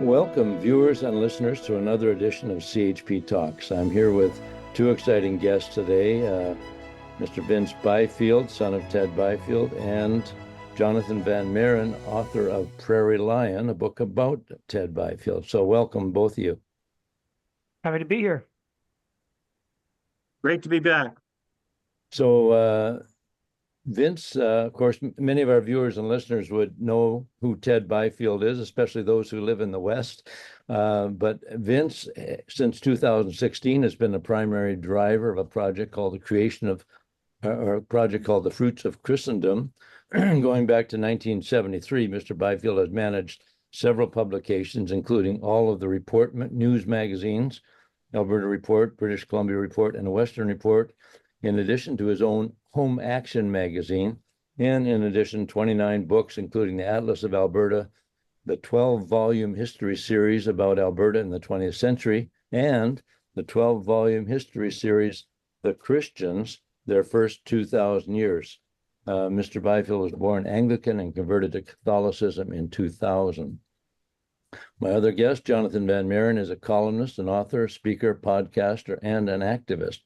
Welcome, viewers and listeners, to another edition of CHP Talks. I'm here with two exciting guests today, Mr. Vince Byfield, son of Ted Byfield, and Jonathon Van Maren, author of Prairie Lion, a book about Ted Byfield. So welcome, both of you. Happy to be here. Great to be back. So, Vince, of course, many of our viewers and listeners would know who Ted Byfield is, especially those who live in the West. But Vince, since 2016, has been the primary driver of a project called or a project called the Fruits of Christendom. Going back to 1973, Mr. Byfield has managed several publications, including all of the Report news magazines, Alberta Report, British Columbia Report, and the Western Report, in addition to his own Home Action magazine, and in addition, 29 books, including the Atlas of Alberta, the 12-volume history series about Alberta in the 20th century, and the 12-volume history series, The Christians, Their First 2,000 Years. Mr. Byfield was born Anglican and converted to Catholicism in 2000. My other guest, Jonathon Van Maren, is a columnist, an author, speaker, podcaster, and an activist.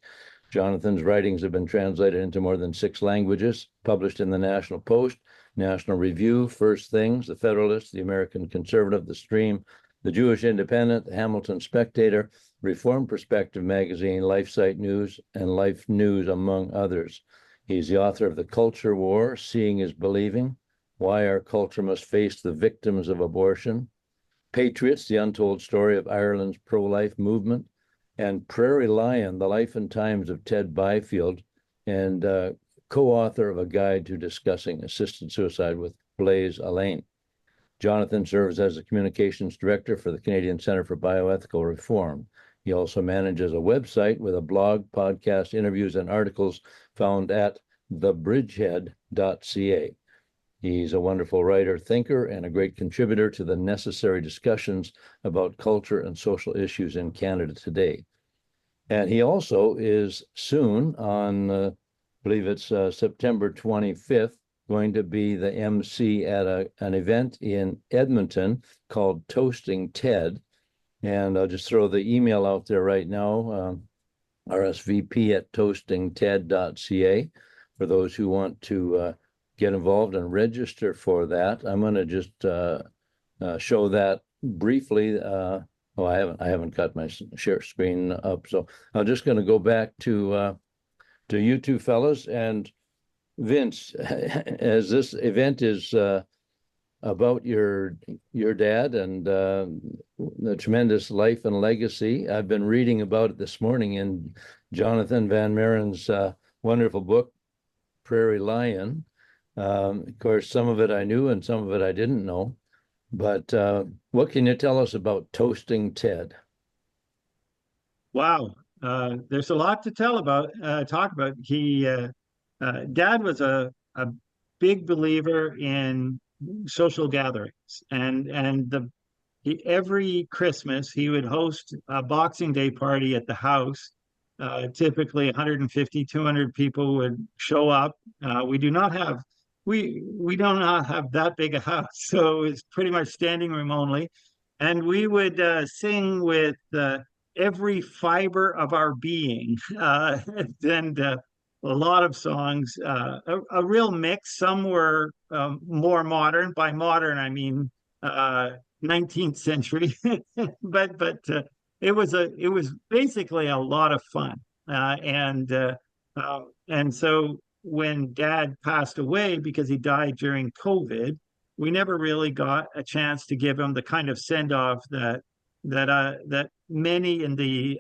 Jonathon's writings have been translated into more than 6 languages, published in the National Post, National Review, First Things, The Federalist, The American Conservative, The Stream, The Jewish Independent, The Hamilton Spectator, Reform Perspective Magazine, LifeSite News, and Life News, among others. He's the author of The Culture War, Seeing is Believing, Why Our Culture Must Face the Victims of Abortion, Patriots, The Untold Story of Ireland's Pro-Life Movement, and Prairie Lion, The Life and Times of Ted Byfield, and co-author of a guide to discussing assisted suicide with Blaise Allain. Jonathon serves as the communications director for the Canadian Centre for Bioethical Reform. He also manages a website with a blog, podcast, interviews, and articles found at thebridgehead.ca. He's a wonderful writer, thinker, and a great contributor to the necessary discussions about culture and social issues in Canada today. And he also is soon on, I believe it's September 25th, going to be the MC at an event in Edmonton called Toasting Ted. And I'll just throw the email out there right now, rsvp@toastingted.ca, for those who want to get involved and register for that. I'm going to just show that briefly. I haven't got my share screen up, so I'm just going to go back to you two fellas. And Vince, as this event is about your dad and the tremendous life and legacy, I've been reading about it this morning in Jonathon Van Maren's wonderful book, Prairie Lion. Of course, some of it I knew and some of it I didn't know. But what can you tell us about Toasting Ted? Wow, there's a lot to talk about. Dad was a big believer in social gatherings, and every Christmas he would host a Boxing Day party at the house. Typically 150, 200 people would show up. We do not have that big a house, so it's pretty much standing room only. And we would sing with every fiber of our being, and a lot of songs, a real mix. Some were more modern. By modern, I mean 19th century, but it was basically a lot of fun, and so when Dad passed away, because he died during COVID, we never really got a chance to give him the kind of send-off that many in the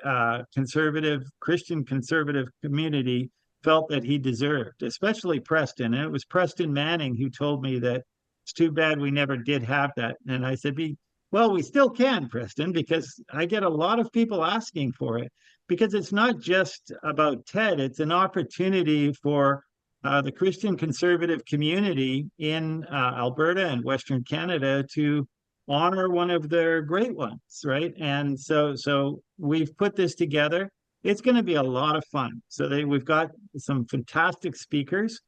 Christian conservative community felt that he deserved, especially Preston. And it was Preston Manning who told me that it's too bad we never did have that. And I said, well, we still can, Preston, because I get a lot of people asking for it, because it's not just about Ted. It's an opportunity for the Christian conservative community in Alberta and Western Canada to honor one of their great ones, right? And so we've put this together. It's going to be a lot of fun. So we've got some fantastic speakers.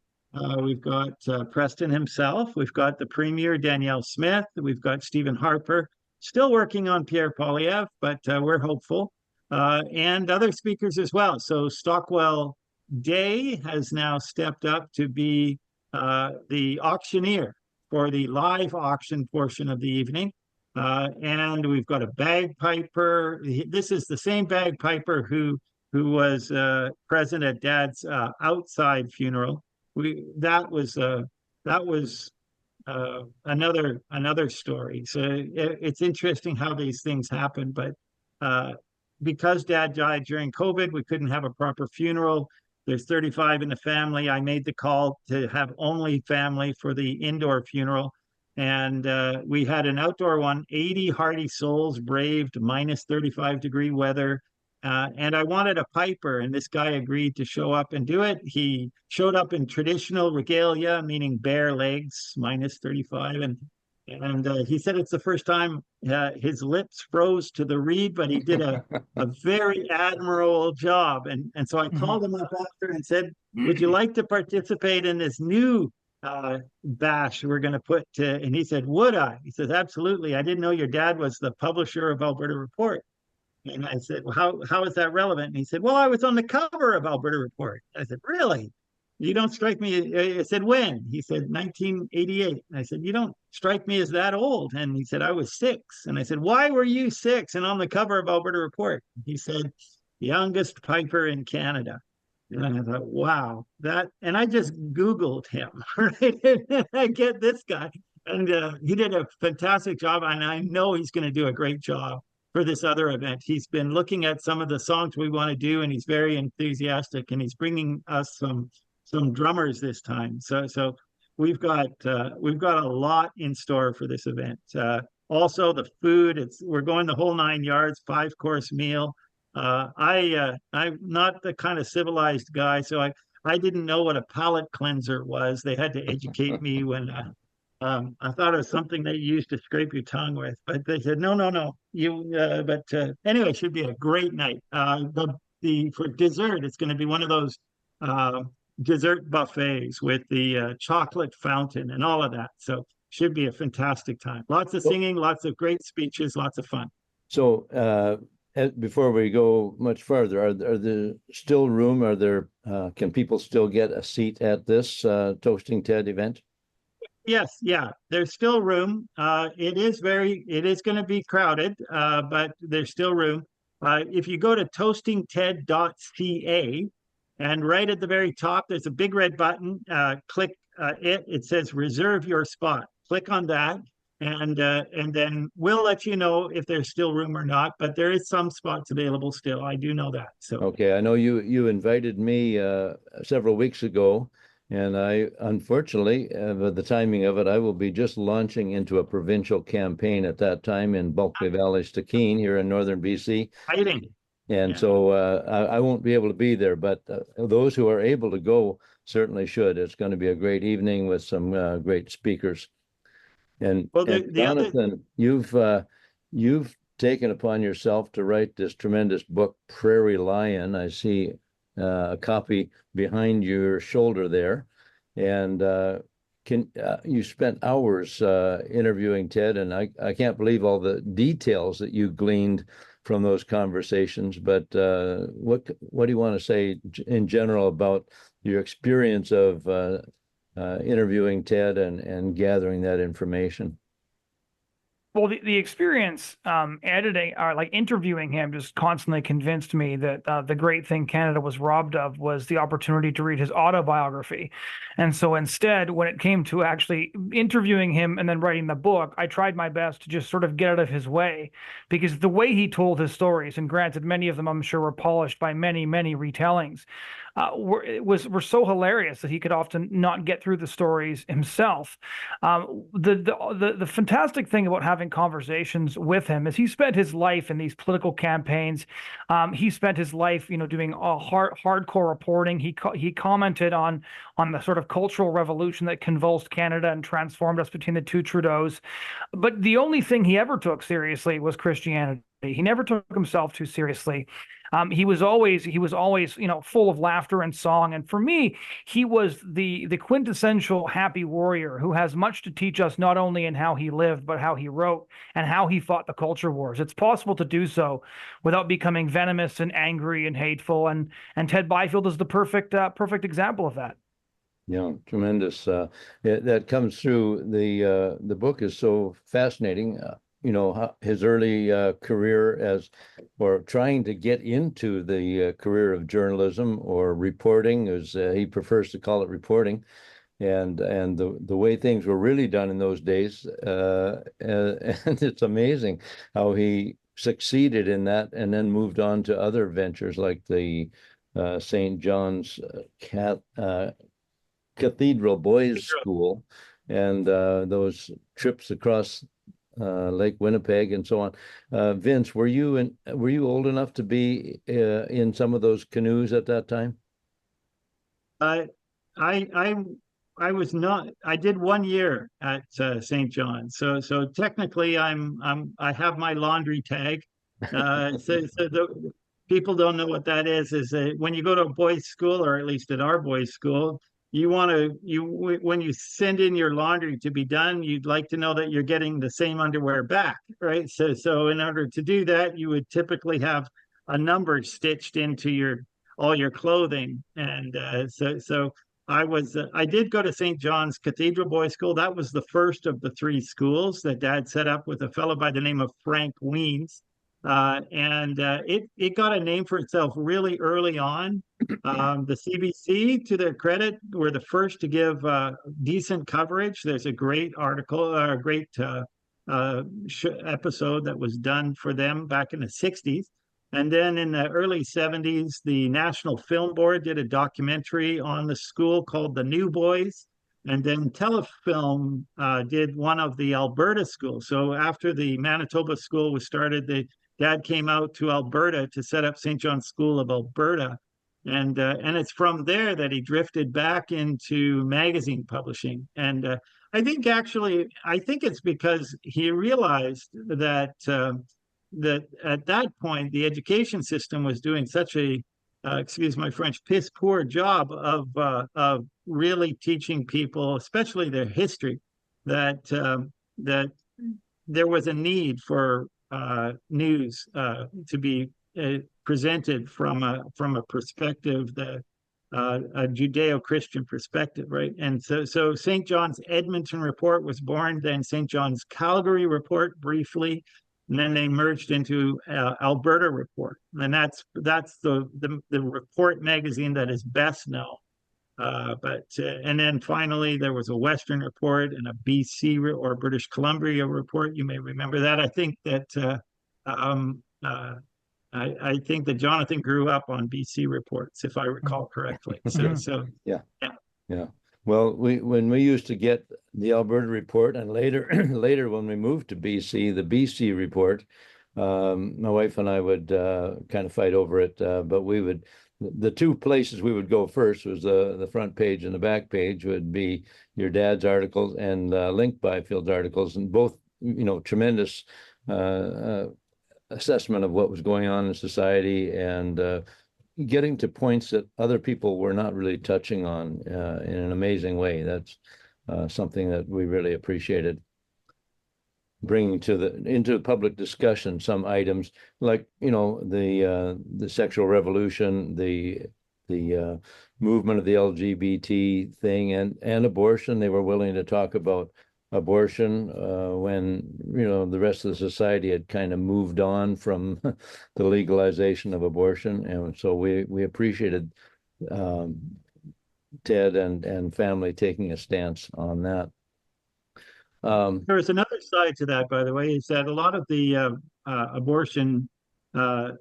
We've got Preston himself. We've got the Premier, Danielle Smith. We've got Stephen Harper. still working on Pierre Poilievre, but we're hopeful, and other speakers as well. So Stockwell Day has now stepped up to be the auctioneer for the live auction portion of the evening. And we've got a bagpiper. This is the same bagpiper who was present at Dad's outside funeral. That was another story. So it's interesting how these things happen. But because Dad died during COVID, we couldn't have a proper funeral. There's 35 in the family. I made the call to have only family for the indoor funeral. And we had an outdoor one. 80 hardy souls braved minus 35-degree weather. And I wanted a piper, and this guy agreed to show up and do it. He showed up in traditional regalia, meaning bare legs, minus 35. And he said it's the first time his lips froze to the reed, but he did a very admirable job. And so I called him up after and said, would you like to participate in this new bash we're going to put to, and he said, would I? He says, absolutely. I didn't know your dad was the publisher of Alberta Report. And I said, well, how is that relevant? And he said, well, I was on the cover of Alberta Report. I said, really? You don't strike me. I said, when? He said, 1988. And I said, you don't strike me as that old. And he said, I was 6. And I said, why were you 6 and on the cover of Alberta Report? He said, youngest piper in Canada. And I thought, wow, and I just Googled him, right? And I get this guy. And he did a fantastic job. And I know he's going to do a great job for this other event. He's been looking at some of the songs we want to do, and he's very enthusiastic, and he's bringing us some drummers this time. So we've got a lot in store for this event. Also the food, we're going the whole 9 yards, 5-course meal. I'm not the kind of civilized guy, so I didn't know what a palate cleanser was. They had to educate me when I thought it was something that you used to scrape your tongue with, but they said, no, anyway, it should be a great night. For dessert, it's going to be one of those dessert buffets with the chocolate fountain and all of that. So should be a fantastic time. Lots of singing, lots of great speeches, lots of fun. So before we go much further, are there still room? Can people still get a seat at this Toasting Ted event? Yes, yeah, there's still room. It is going to be crowded, but there's still room. If you go to toastingted.ca, and right at the very top, there's a big red button. Click it says reserve your spot. Click on that, and then we'll let you know if there's still room or not. But there is some spots available still. I do know that. So okay, I know you invited me several weeks ago. And I, unfortunately, with the timing of it, I will be just launching into a provincial campaign at that time in Bulkley Valley, Stikeen, here in northern BC. Exciting. And so I won't be able to be there, but those who are able to go certainly should. It's going to be a great evening with some great speakers. And, Jonathon, you've taken upon yourself to write this tremendous book, Prairie Lion. I see a copy behind your shoulder there, and you spent hours interviewing Ted, and I can't believe all the details that you gleaned from those conversations. But what do you want to say in general about your experience of interviewing Ted and gathering that information? Well, the experience editing or like interviewing him just constantly convinced me that the great thing Canada was robbed of was the opportunity to read his autobiography. And so instead, when it came to actually interviewing him and then writing the book, I tried my best to just sort of get out of his way, because the way he told his stories, and granted, many of them I'm sure were polished by many, many retellings, were so hilarious that he could often not get through the stories himself. The fantastic thing about having conversations with him is he spent his life in these political campaigns. He spent his life, doing hardcore reporting. He commented on the sort of cultural revolution that convulsed Canada and transformed us between the two Trudeaus. But the only thing he ever took seriously was Christianity. He never took himself too seriously. He was always, you know, full of laughter and song. And for me, he was the quintessential happy warrior who has much to teach us, not only in how he lived, but how he wrote and how he fought the culture wars. It's possible to do so without becoming venomous and angry and hateful. And Ted Byfield is the perfect example of that. Yeah, tremendous. That comes through the book is so fascinating. You know, his early career as, or trying to get into the career of journalism or reporting, as he prefers to call it, reporting, and the way things were really done in those days. And it's amazing how he succeeded in that, and then moved on to other ventures like the St. John's Cathedral Boys School, and those trips across Lake Winnipeg and so on. Vince, were you old enough to be in some of those canoes at that time? I I I was not. I did 1 year at St. John, so technically I have my laundry tag. So the people don't know what that is. Is when you go to a boys' school, or at least at our boys' school, you want to when you send in your laundry to be done, you'd like to know that you're getting the same underwear back, right? So in order to do that, you would typically have a number stitched into your all your clothing, and so I did go to St. John's Cathedral Boys School. That was the first of the three schools that Dad set up with a fellow by the name of Frank Weens. It got a name for itself really early on. The CBC, to their credit, were the first to give decent coverage. There's a great article, a great episode that was done for them back in the 60s. And then in the early 70s, the National Film Board did a documentary on the school called The New Boys. And then Telefilm did one of the Alberta schools. So after the Manitoba school was started, Dad came out to Alberta to set up St. John's School of Alberta. And it's from there that he drifted back into magazine publishing. And I think it's because he realized that that at that point the education system was doing such a excuse my French, piss poor job of really teaching people, especially their history, that that there was a need for news to be presented from a perspective that a Judeo-Christian perspective, right? And so St. John's Edmonton Report was born, then St. John's Calgary Report briefly, and then they merged into Alberta Report, and that's the report magazine that is best known. And then finally there was a Western Report and a BC or British Columbia Report. You may remember that. I think that I think that Jonathan grew up on BC reports, if I recall correctly. Yeah. Well, when we used to get the Alberta Report, and later when we moved to BC, the BC Report, my wife and I would kind of fight over it, but the two places we would go first was the front page and the back page would be your dad's articles and Link Byfield's articles, and both, tremendous assessment of what was going on in society, and getting to points that other people were not really touching on in an amazing way. That's something that we really appreciated. Bringing into public discussion some items like the sexual revolution, the movement of the LGBT thing, and abortion. They were willing to talk about abortion when the rest of the society had kind of moved on from the legalization of abortion, and so we appreciated Ted and family taking a stance on that. There's another side to that, by the way, is that a lot of the abortion, the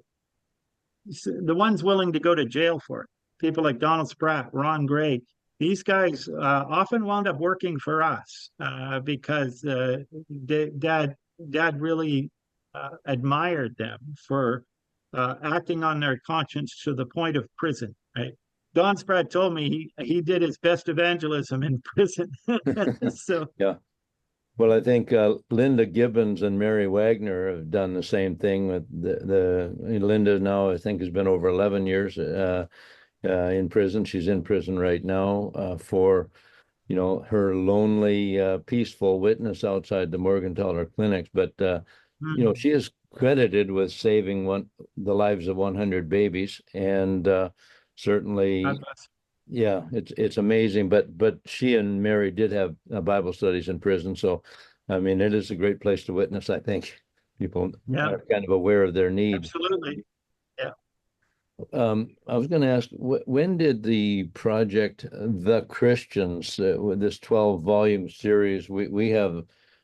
ones willing to go to jail for it, people like Donald Spratt, Ron Gray, these guys often wound up working for us because Dad really admired them for acting on their conscience to the point of prison, right? Don Spratt told me he did his best evangelism in prison. So yeah. Well, I think Linda Gibbons and Mary Wagner have done the same thing with Linda now, I think, has been over 11 years in prison. She's in prison right now for, her lonely, peaceful witness outside the Morgenthaler clinics. But, she is credited with saving the lives of 100 babies. And certainly, yeah, it's amazing. But she and Mary did have Bible studies in prison. So, I mean, it is a great place to witness. I think people are kind of aware of their need. Absolutely. Yeah. I was going to ask, when did the project The Christians, with this 12-volume series, we have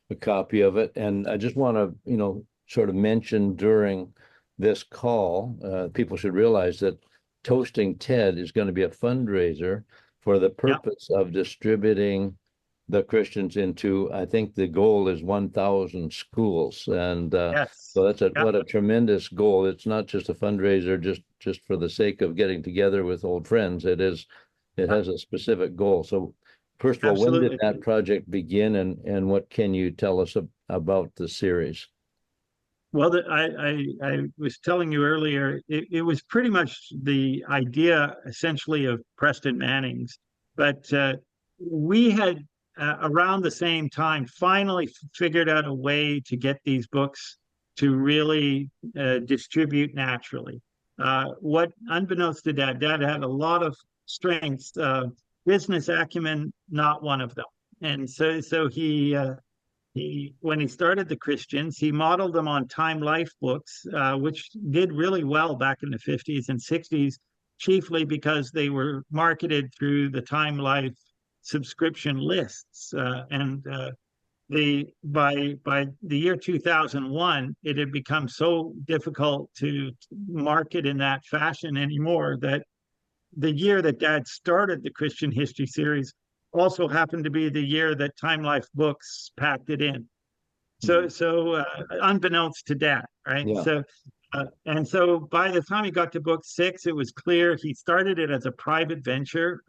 a copy of it, and I just want to, sort of mention during this call, people should realize that Toasting Ted is going to be a fundraiser for the purpose of distributing the Christians into, I think the goal is 1,000 schools. And so that's what a tremendous goal. It's not just a fundraiser just for the sake of getting together with old friends. It has a specific goal. So first of all, when did that project begin, and what can you tell us about the series? Well, I was telling you earlier, it was pretty much the idea essentially of Preston Manning's, but we had around the same time finally figured out a way to get these books to really distribute naturally. What, unbeknownst to Dad had a lot of strengths, business acumen, not one of them. And so he when he started the Christians, he modeled them on Time Life books, which did really well back in the 50s and 60s, chiefly because they were marketed through the Time Life subscription lists. By the year 2001, it had become so difficult to market in that fashion anymore that the year that Dad started the Christian History series also happened to be the year that Time Life Books packed it in. So unbeknownst to Dad, right? Yeah. So by the time he got to book 6, it was clear he started it as a private venture.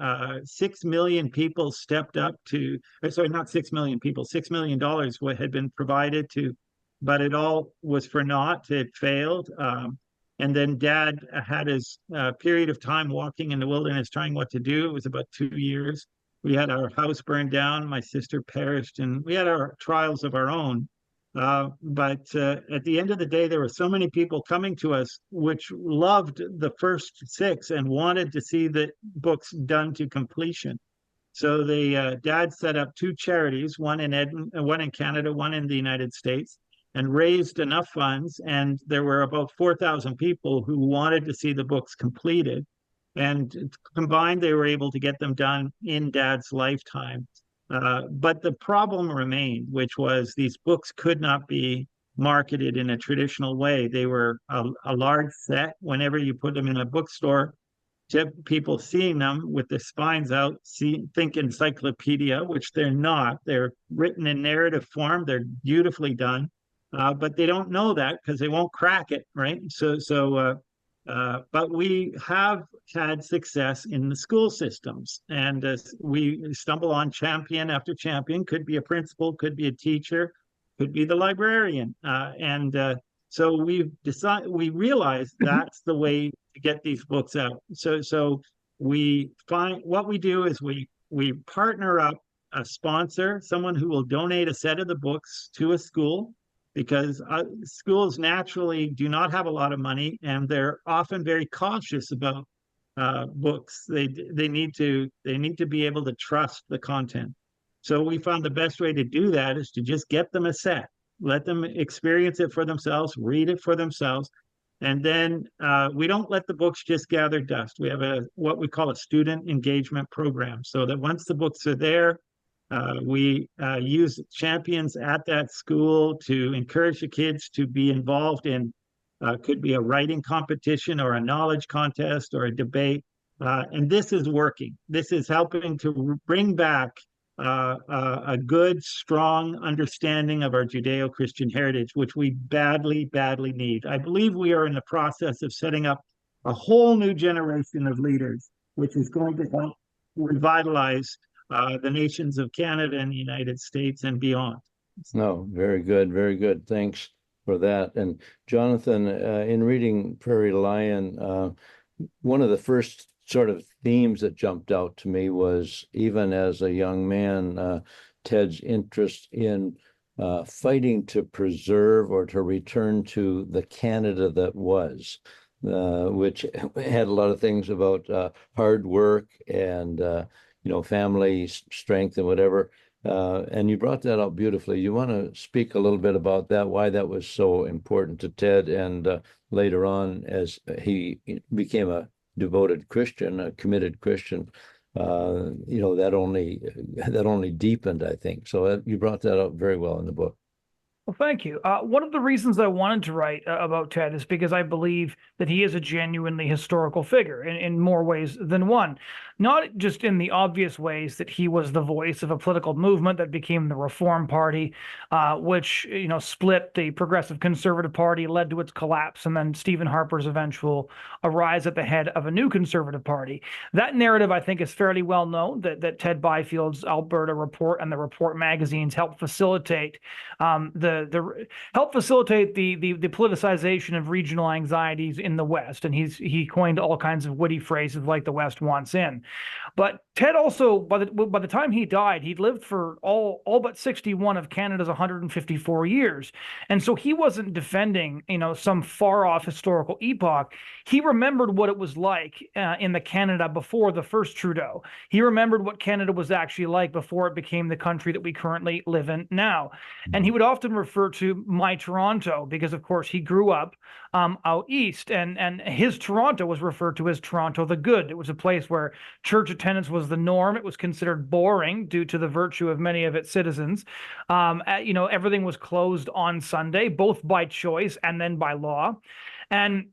6 million people stepped up to, sorry, not 6 million people, $6 million had been provided to, but it all was for naught. It failed. And then Dad had his period of time walking in the wilderness trying what to do. It was about 2 years. We had our house burned down, my sister perished, and we had our trials of our own. But at the end of the day, there were so many people coming to us which loved the first 6 and wanted to see the books done to completion. So Dad set up 2 charities, one in Canada, one in the United States, and raised enough funds. And there were about 4,000 people who wanted to see the books completed. And combined, they were able to get them done in Dad's lifetime. But the problem remained, which was these books could not be marketed in a traditional way. They were a large set. Whenever you put them in a bookstore, people seeing them with the spines out think encyclopedia, which they're not. They're written in narrative form. They're beautifully done, but they don't know that because they won't crack it, right? But we have had success in the school systems, and we stumble on champion after champion. Could be a principal, could be a teacher, could be the librarian, so we realized that's the way to get these books out. So we find what we do is we partner up a sponsor, someone who will donate a set of the books to a school, because schools naturally do not have a lot of money, and they're often very cautious about books. They need to be able to trust the content. So we found the best way to do that is to just get them a set, let them experience it for themselves, read it for themselves, and then we don't let the books just gather dust. We have what we call a student engagement program, so that once the books are there, we use champions at that school to encourage the kids to be involved in, could be a writing competition or a knowledge contest or a debate. And this is working. This is helping to bring back a good, strong understanding of our Judeo-Christian heritage, which we badly, badly need. I believe we are in the process of setting up a whole new generation of leaders, which is going to help revitalize the nations of Canada and the United States and beyond. No, very good, very good. Thanks for that. And Jonathan, in reading Prairie Lion, one of the first sort of themes that jumped out to me was, even as a young man, Ted's interest in fighting to preserve or to return to the Canada that was, which had a lot of things about hard work and family strength and whatever. And you brought that out beautifully. You want to speak a little bit about that, why that was so important to Ted, and later on, as he became a devoted Christian, a committed Christian, that only deepened, I think. So you brought that up very well in the book. Well, thank you. One of the reasons I wanted to write about Ted is because I believe that he is a genuinely historical figure in more ways than one. Not just in the obvious ways that he was the voice of a political movement that became the Reform Party, which split the Progressive Conservative Party, led to its collapse, and then Stephen Harper's eventual rise at the head of a new Conservative Party. That narrative, I think, is fairly well known. That Ted Byfield's Alberta Report and the Report magazines helped facilitate the politicization of regional anxieties in the West, and he coined all kinds of witty phrases like "the West wants in." But Ted also, by the time he died, he'd lived for all but 61 of Canada's 154 years, and so he wasn't defending some far off historical epoch. He remembered what it was like in the Canada before the first Trudeau. He remembered what Canada was actually like before it became the country that we currently live in now, and he would often refer to my Toronto because, of course, he grew up out east, and his Toronto was referred to as Toronto the Good. It was a place where church attendance was the norm. It was considered boring due to the virtue of many of its citizens. Everything was closed on Sunday, both by choice and then by law. And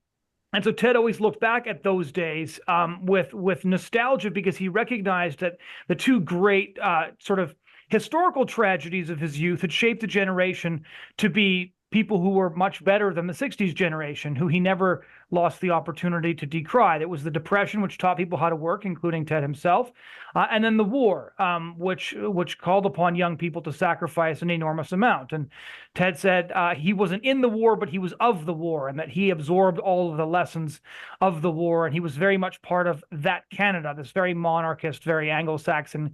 so Ted always looked back at those days with nostalgia, because he recognized that the two great sort of historical tragedies of his youth had shaped a generation to be people who were much better than the 60s generation, who he never lost the opportunity to decry. It was the Depression, which taught people how to work, including Ted himself, and then the war, which called upon young people to sacrifice an enormous amount. And Ted said he wasn't in the war, but he was of the war, and that he absorbed all of the lessons of the war, and he was very much part of that Canada, this very monarchist, very Anglo-Saxon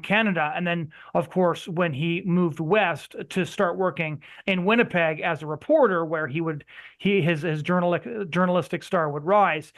Canada. And then, of course, when he moved west to start working in Winnipeg as a reporter, where his journalistic star would rise,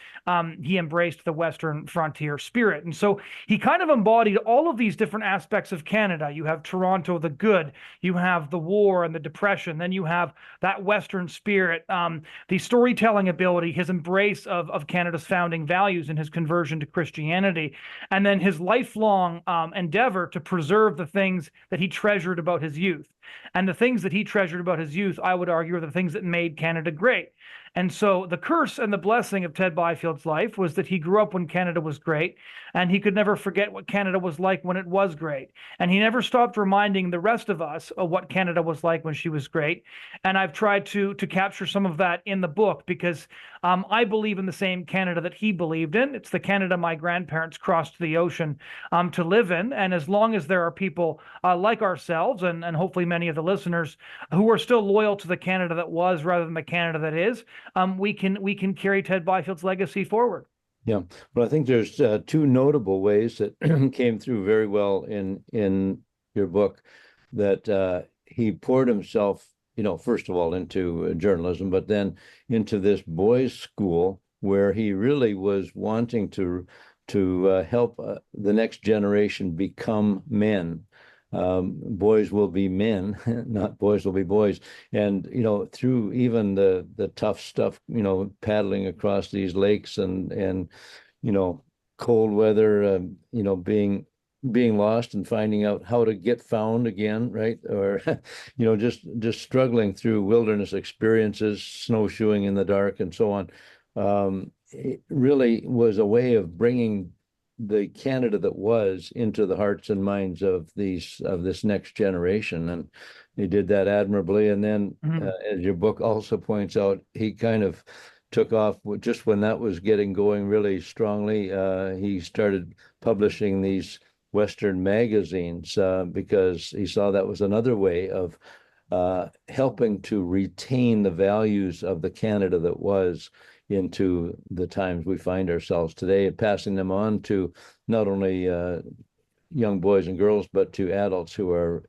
he embraced the Western frontier spirit. And so he kind of embodied all of these different aspects of Canada. You have Toronto the Good, you have the war and the Depression, then you have that Western spirit, the storytelling ability, his embrace of Canada's founding values and his conversion to Christianity, and then his lifelong endeavor to preserve the things that he treasured about his youth. And the things that he treasured about his youth, I would argue, are the things that made Canada great. And so the curse and the blessing of Ted Byfield's life was that he grew up when Canada was great, and he could never forget what Canada was like when it was great. And he never stopped reminding the rest of us of what Canada was like when she was great. And I've tried to capture some of that in the book, because I believe in the same Canada that he believed in. It's the Canada my grandparents crossed the ocean to live in. And as long as there are people like ourselves, and hopefully many of the listeners, who are still loyal to the Canada that was rather than the Canada that is, we can carry Ted Byfield's legacy forward. Yeah, well, I think there's two notable ways that came through very well in your book, that he poured himself, first of all into journalism, but then into this boys' school where he really was wanting to help the next generation become men. Boys will be men, not boys will be boys. And, through even the tough stuff, paddling across these lakes and cold weather, being lost and finding out how to get found again, right? Or, just struggling through wilderness experiences, snowshoeing in the dark and so on. It really was a way of bringing the Canada that was into the hearts and minds of this next generation, and he did that admirably. And then, as your book also points out, he kind of took off just when that was getting going really strongly. He started publishing these Western magazines because he saw that was another way of helping to retain the values of the Canada that was into the times we find ourselves today, and passing them on to not only young boys and girls, but to adults who are,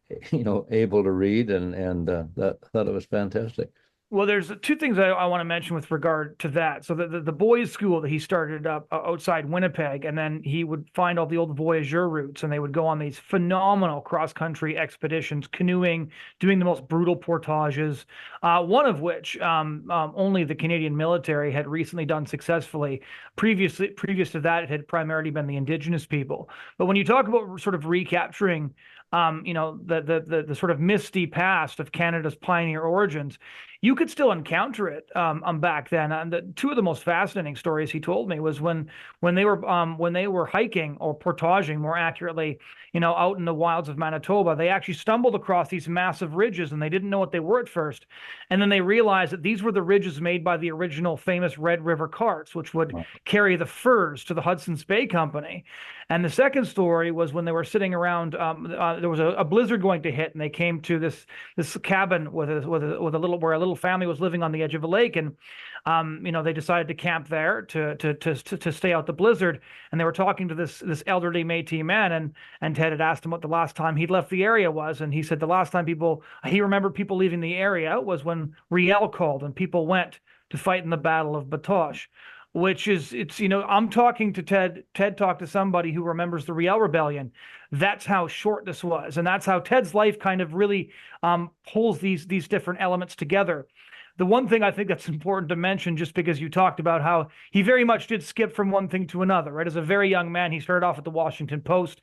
able to read, and that thought it was fantastic. Well, there's two things I want to mention with regard to that. So the boys' school that he started up outside Winnipeg, and then he would find all the old voyageur routes, and they would go on these phenomenal cross-country expeditions, canoeing, doing the most brutal portages, one of which only the Canadian military had recently done successfully. Previous to that, it had primarily been the Indigenous people. But when you talk about sort of recapturing the sort of misty past of Canada's pioneer origins, you could still encounter it back then. And two of the most fascinating stories he told me was when they were hiking, or portaging more accurately, out in the wilds of Manitoba, they actually stumbled across these massive ridges, and they didn't know what they were at first. And then they realized that these were the ridges made by the original famous Red River carts, which would carry the furs to the Hudson's Bay Company. And the second story was when they were sitting around, there was a blizzard going to hit, and they came to this cabin with a little, where a little family was living on the edge of a lake, and they decided to camp there to stay out the blizzard. And they were talking to this elderly Métis man, and Ted had asked him what the last time he'd left the area was, and he said the last time he remembered people leaving the area was when Riel called and people went to fight in the Battle of Batoche. I'm talking to Ted. Ted talked to somebody who remembers the Riel Rebellion. That's how short this was. And that's how Ted's life kind of really pulls these different elements together. The one thing I think that's important to mention, just because you talked about how he very much did skip from one thing to another, right? As a very young man, he started off at the Washington Post.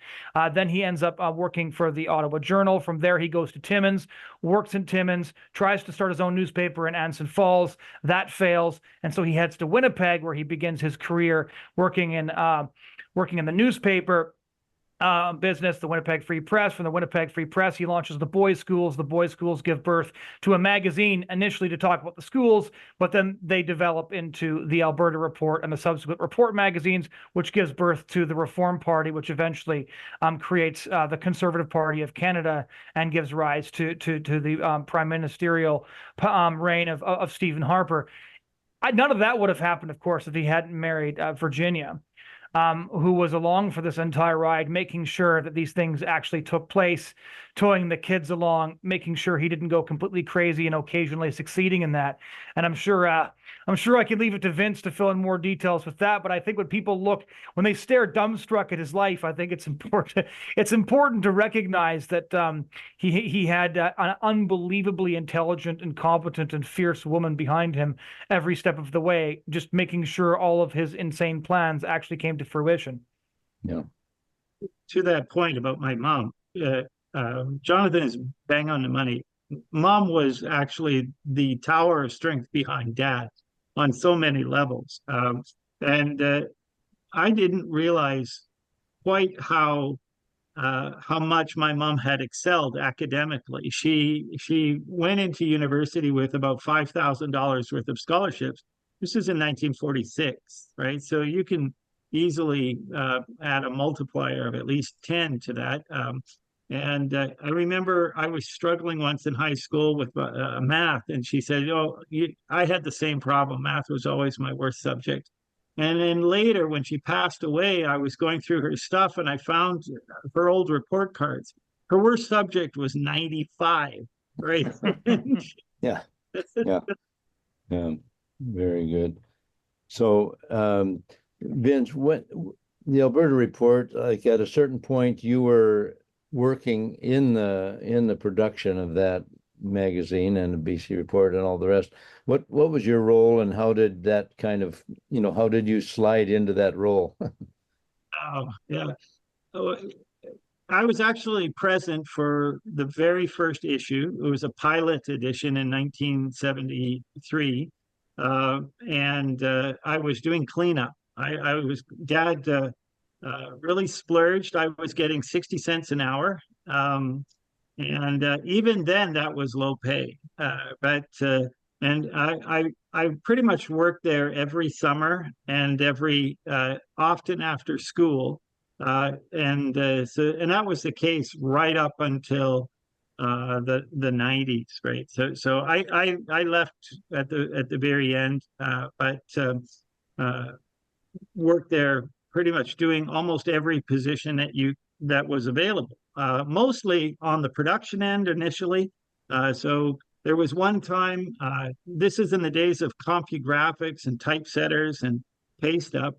Then he ends up working for the Ottawa Journal. From there, he goes to Timmins, works in Timmins, tries to start his own newspaper in Anson Falls. That fails. And so he heads to Winnipeg, where he begins his career working in the newspaper business, the Winnipeg Free Press. From the Winnipeg Free Press, he launches the boys' schools. The boys' schools give birth to a magazine, initially to talk about the schools, but then they develop into the Alberta Report and the subsequent Report magazines, which gives birth to the Reform Party, which eventually creates the Conservative Party of Canada and gives rise to the prime ministerial reign of Stephen Harper. None of that would have happened, of course, if he hadn't married Virginia, who was along for this entire ride, making sure that these things actually took place, towing the kids along, making sure he didn't go completely crazy, and occasionally succeeding in that. And I'm sure I can leave it to Vince to fill in more details with that. But I think when they stare dumbstruck at his life, I think it's important to recognize that he had an unbelievably intelligent and competent and fierce woman behind him every step of the way, just making sure all of his insane plans actually came to fruition. Yeah. To that point about my mom, Jonathan is bang on the money. Mom was actually the tower of strength behind Dad on so many levels. And I didn't realize quite how much my mom had excelled academically. She went into university with about $5,000 worth of scholarships. This is in 1946, right? So you can easily add a multiplier of at least 10 to that. And I remember I was struggling once in high school with math, and she said, I had the same problem. Math was always my worst subject. And then later, when she passed away, I was going through her stuff, and I found her old report cards. Her worst subject was 95, right? Yeah. Yeah. Very good. So, Vince, when the Alberta Report, like at a certain point, you were working in the production of that magazine and the BC Report and all the rest. What was your role, and how did that kind of, how did you slide into that role? Oh, yeah. I was actually present for the very first issue. It was a pilot edition in 1973. And I was doing cleanup. Dad really splurged. I was getting 60 cents an hour. And even then that was low pay. And I pretty much worked there every summer and often after school. And that was the case right up until the 90s, right? So I left at the very end, but worked there pretty much doing almost every position that was available, mostly on the production end initially. So there was one time, this is in the days of CompuGraphics and typesetters and paste up.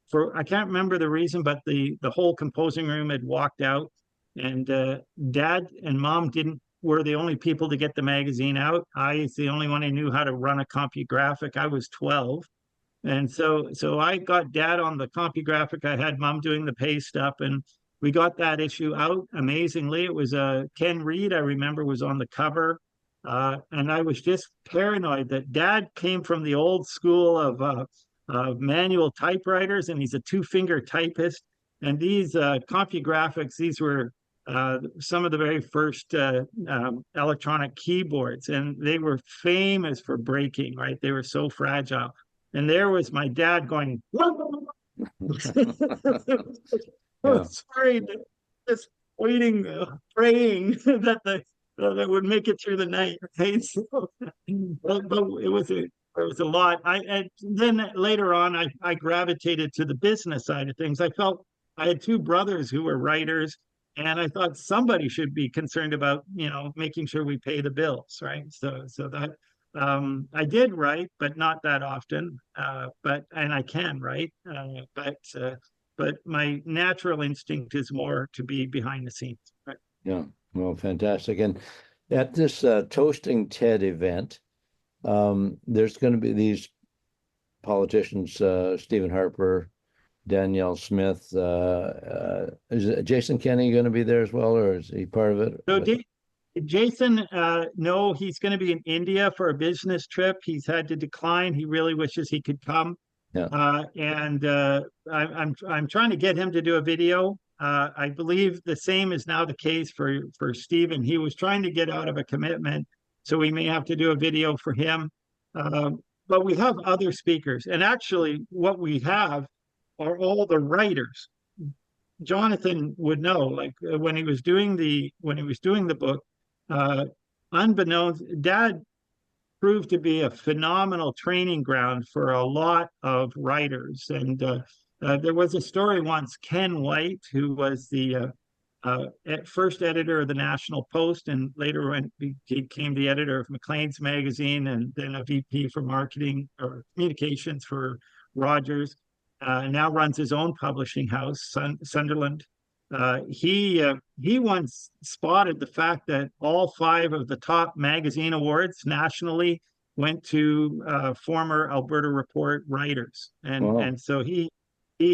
For I can't remember the reason, but the whole composing room had walked out, and Dad and Mom were the only people to get the magazine out. I was the only one who knew how to run a CompuGraphic. I was 12. And so I got Dad on the CompuGraphic. I had Mom doing the paste up, and we got that issue out amazingly. It was Ken Reed, I remember, was on the cover. And I was just paranoid that Dad came from the old school of manual typewriters, and he's a two-finger typist. And these CompuGraphics, these were some of the very first electronic keyboards, and they were famous for breaking, right? They were so fragile. And there was my dad going, sorry, just waiting, praying that would make it through the night. Right? So, but it was a lot. And then later on, I gravitated to the business side of things. I felt I had two brothers who were writers, and I thought somebody should be concerned about, making sure we pay the bills, right? So that. I did write, but not that often. And I can write, but my natural instinct is more to be behind the scenes. Right? Yeah, well, fantastic. And at this Toasting Ted event, there's going to be these politicians, Stephen Harper, Danielle Smith. Is Jason Kenney going to be there as well, or is he part of it? So Jason, no, he's going to be in India for a business trip. He's had to decline. He really wishes he could come. Yeah. And I'm trying to get him to do a video. I believe the same is now the case for Stephen. He was trying to get out of a commitment, so we may have to do a video for him. But we have other speakers, and actually, what we have are all the writers. Jonathan would know, like when he was doing the book. Unbeknownst, Dad proved to be a phenomenal training ground for a lot of writers. And there was a story once, Ken White, who was the first editor of the National Post, and later became the editor of Maclean's magazine, and then a VP for marketing or communications for Rogers. Now runs his own publishing house, Sunderland. He once spotted the fact that all 5 of the top magazine awards nationally went to former Alberta Report writers, and Wow. and so he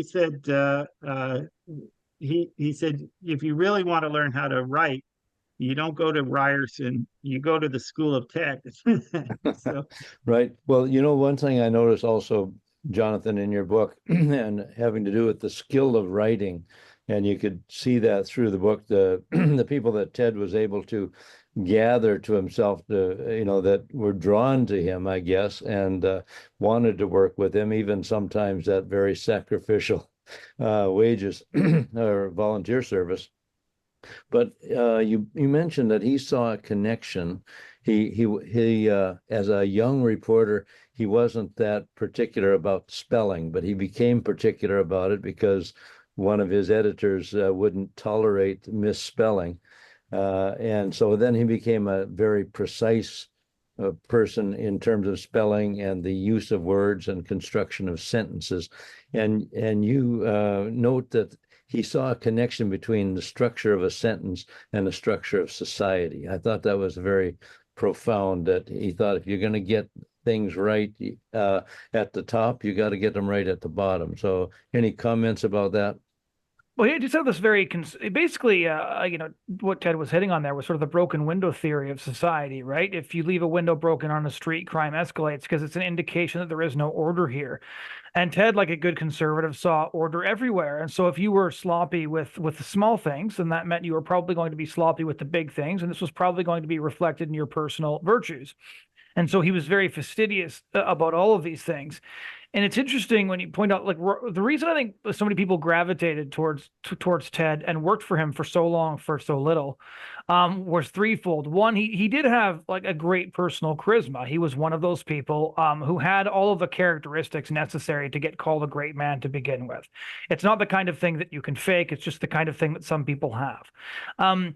said he said, if you really want to learn how to write, you don't go to Ryerson, you go to the School of Ted. So, Right. Well, one thing I noticed also, Jonathan, in your book, and having to do with the skill of writing, and you could see that through the book, the people that Ted was able to gather to himself, that were drawn to him, I guess, and wanted to work with him, even sometimes at very sacrificial wages or volunteer service. But you mentioned that he saw a connection. He as a young reporter, he wasn't that particular about spelling, but he became particular about it because one of his editors wouldn't tolerate misspelling. And so then he became a very precise person in terms of spelling and the use of words and construction of sentences. And you note that he saw a connection between the structure of a sentence and the structure of society. I thought that was very profound, that he thought if you're going to get things right at the top, you got to get them right at the bottom. So any comments about that? Well, he just had this very, basically, what Ted was hitting on there was sort of the broken window theory of society, right? If you leave a window broken on a street, crime escalates because it's an indication that there is no order here. And Ted, like a good conservative, saw order everywhere. And so if you were sloppy with the small things, then that meant you were probably going to be sloppy with the big things. And this was probably going to be reflected in your personal virtues. And so he was very fastidious about all of these things. And it's interesting when you point out, like, the reason I think so many people gravitated towards Ted and worked for him for so long for so little, was threefold. One, he did have like a great personal charisma. He was one of those people who had all of the characteristics necessary to get called a great man to begin with. It's not the kind of thing that you can fake. It's just the kind of thing that some people have.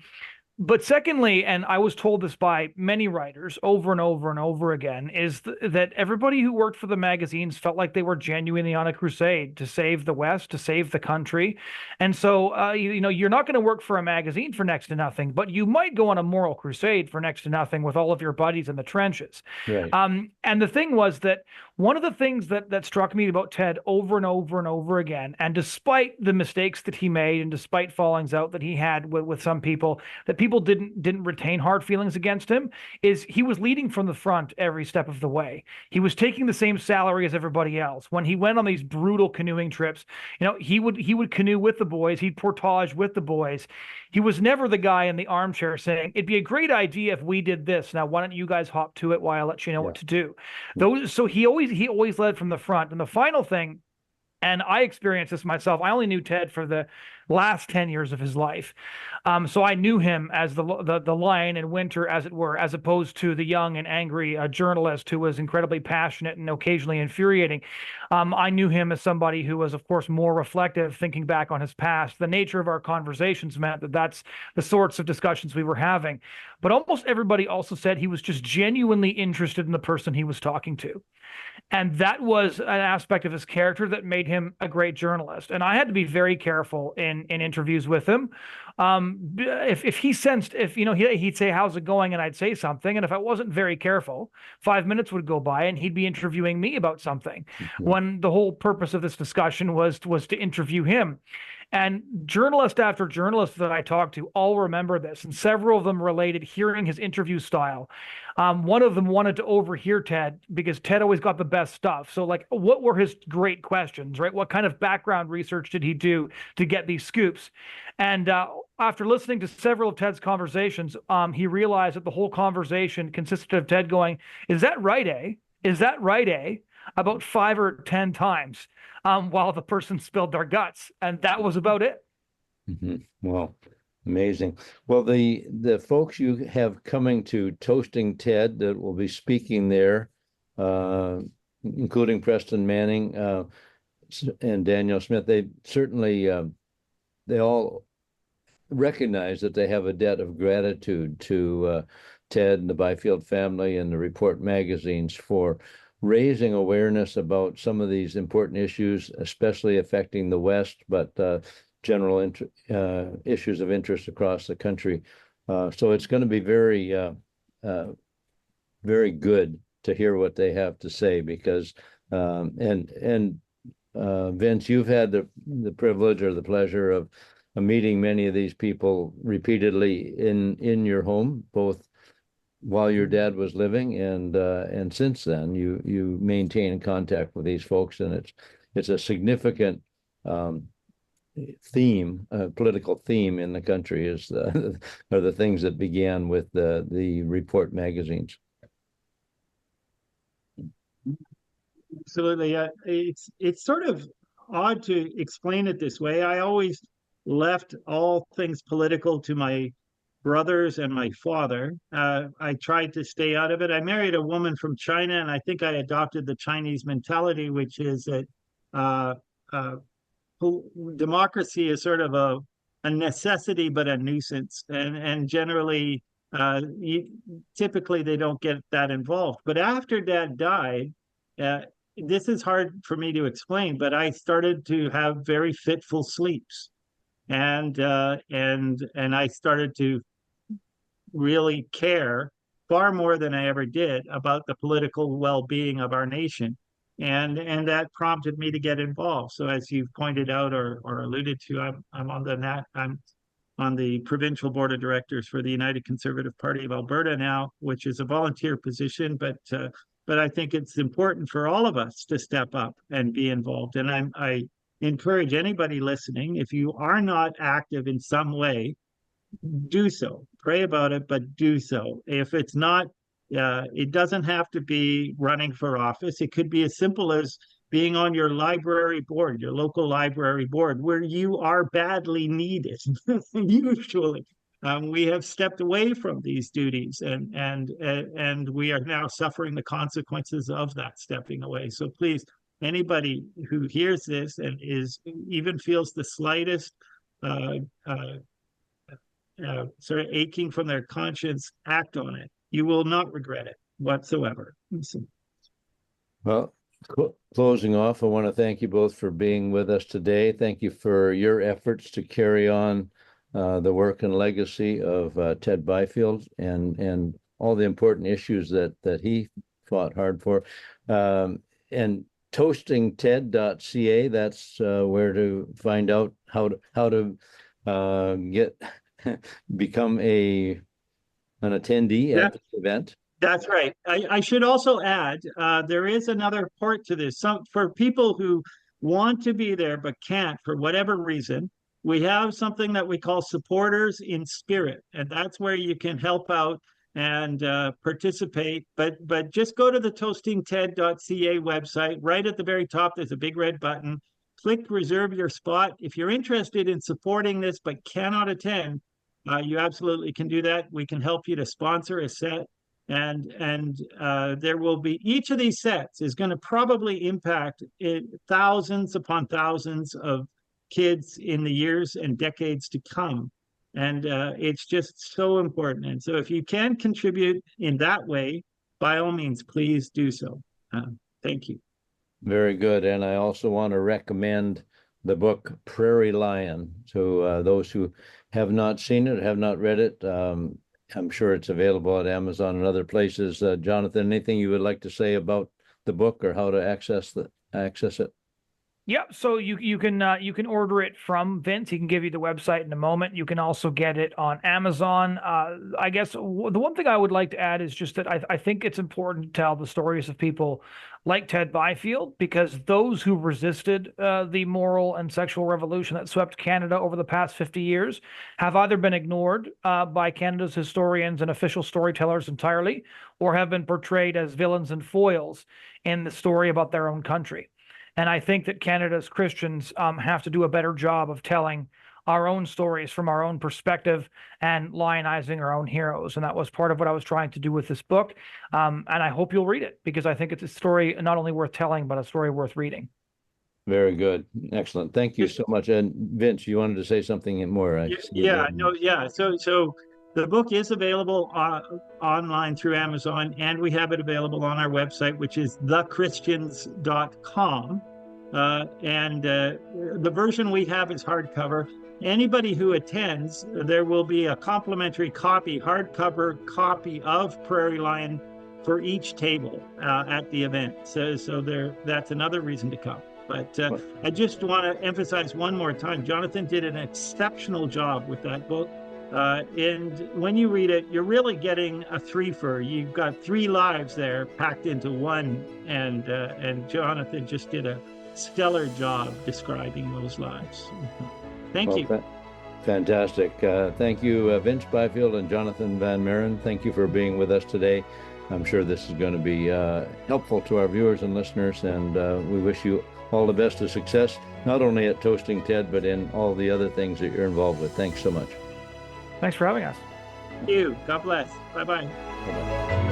But secondly, and I was told this by many writers over and over and over again, is that everybody who worked for the magazines felt like they were genuinely on a crusade to save the West, to save the country. And so, you're not going to work for a magazine for next to nothing, but you might go on a moral crusade for next to nothing with all of your buddies in the trenches. Right. And the thing was that one of the things that struck me about Ted over and over and over again, and despite the mistakes that he made and despite fallings out that he had with some people, that people didn't retain hard feelings against him, is he was leading from the front every step of the way. He was taking the same salary as everybody else. When he went on these brutal canoeing trips, he would canoe with the boys, he'd portage with the boys. He was never the guy in the armchair saying, it'd be a great idea if we did this. Now, why don't you guys hop to it while I let you know what to do? So he always led from the front. And the final thing, and I experienced this myself, I only knew Ted for the last 10 years of his life. So I knew him as the lion in winter, as it were, as opposed to the young and angry journalist who was incredibly passionate and occasionally infuriating. I knew him as somebody who was, of course, more reflective, thinking back on his past. The nature of our conversations meant that that's the sorts of discussions we were having. But almost everybody also said he was just genuinely interested in the person he was talking to. And that was an aspect of his character that made him a great journalist. And I had to be very careful in interviews with him. If he sensed, he'd say, how's it going? And I'd say something. And if I wasn't very careful, 5 minutes would go by and he'd be interviewing me about something, when the whole purpose of this discussion was to interview him. And journalist after journalist that I talked to all remember this, and several of them related hearing his interview style. One of them wanted to overhear Ted because Ted always got the best stuff. So, like, what were his great questions, right? What kind of background research did he do to get these scoops? And after listening to several of Ted's conversations, he realized that the whole conversation consisted of Ted going, "Is that right, eh? Is that right, eh?" about 5 or 10 times, while the person spilled their guts. And that was about it. Well, amazing. Well, the folks you have coming to Toasting Ted that will be speaking there, including Preston Manning and Daniel Smith, they certainly, they all recognize that they have a debt of gratitude to Ted and the Byfield family and the Report magazines for raising awareness about some of these important issues, especially affecting the West, but general issues of interest across the country. So it's going to be very, very good to hear what they have to say, because Vince, you've had the privilege or the pleasure of meeting many of these people repeatedly in your home, both while your dad was living and since then. You maintain contact with these folks, and it's a significant theme, political theme in the country, are the things that began with the Report magazines. Absolutely. It's sort of odd to explain it this way. I always left all things political to my brothers and my father. I tried to stay out of it. I married a woman from China, and I think I adopted the Chinese mentality, which is that democracy is sort of a necessity, but a nuisance. And generally, typically they don't get that involved. But after Dad died, this is hard for me to explain, but I started to have very fitful sleeps. And I started to really care far more than I ever did about the political well-being of our nation. And that prompted me to get involved. So as you've pointed out or alluded to, I'm on the provincial board of directors for the United Conservative Party of Alberta now, which is a volunteer position, but I think it's important for all of us to step up and be involved. And I encourage anybody listening, if you are not active in some way, do so. Pray about it, but do so. If it's not It doesn't have to be running for office. It could be as simple as being on your library board, your local library board, where you are badly needed. Usually, we have stepped away from these duties, and we are now suffering the consequences of that stepping away. So please, anybody who hears this and even feels the slightest sort of aching from their conscience, act on it. You will not regret it whatsoever. Well, closing off, I want to thank you both for being with us today. Thank you for your efforts to carry on the work and legacy of Ted Byfield and all the important issues that he fought hard for. And toastingted.ca, that's where to find out how to become an attendee at this event. That's right. I should also add, there is another part to this. For people who want to be there but can't for whatever reason, we have something that we call Supporters in Spirit, and that's where you can help out and participate. But just go to the toastingted.ca website. Right at the very top, there's a big red button. Click Reserve Your Spot. If you're interested in supporting this but cannot attend, you absolutely can do that. We can help you to sponsor a set. And there will be, each of these sets is going to probably impact thousands upon thousands of kids in the years and decades to come. And it's just so important. And so if you can contribute in that way, by all means, please do so. Thank you. Very good. And I also want to recommend the book Prairie Lion to those who have not seen it, have not read it. I'm sure it's available at Amazon and other places. Jonathan, anything you would like to say about the book or how to access it? Yeah, so you can order it from Vince. He can give you the website in a moment. You can also get it on Amazon. I guess the one thing I would like to add is just that I think it's important to tell the stories of people like Ted Byfield, because those who resisted the moral and sexual revolution that swept Canada over the past 50 years have either been ignored by Canada's historians and official storytellers entirely, or have been portrayed as villains and foils in the story about their own country. And I think that Canada's Christians have to do a better job of telling our own stories from our own perspective and lionizing our own heroes. And that was part of what I was trying to do with this book. And I hope you'll read it, because I think it's a story not only worth telling, but a story worth reading. Very good. Excellent. Thank you so much. And Vince, you wanted to say something more? So the book is available online through Amazon, and we have it available on our website, which is thechristians.com. And the version we have is hardcover. Anybody who attends, there will be a complimentary hardcover copy of Prairie Lion for each table at the event. So that's another reason to come. But I just want to emphasize one more time, Jonathan did an exceptional job with that book. And when you read it, you're really getting a threefer. You've got 3 lives there packed into one, and Jonathan just did a stellar job describing those lives. Thank you. Fantastic. Thank you, Vince Byfield and Jonathon Van Maren. Thank you for being with us today. I'm sure this is going to be helpful to our viewers and listeners, and we wish you all the best of success, not only at Toasting Ted, but in all the other things that you're involved with. Thanks so much. Thanks for having us. Thank you. God bless. Bye-bye. Bye-bye.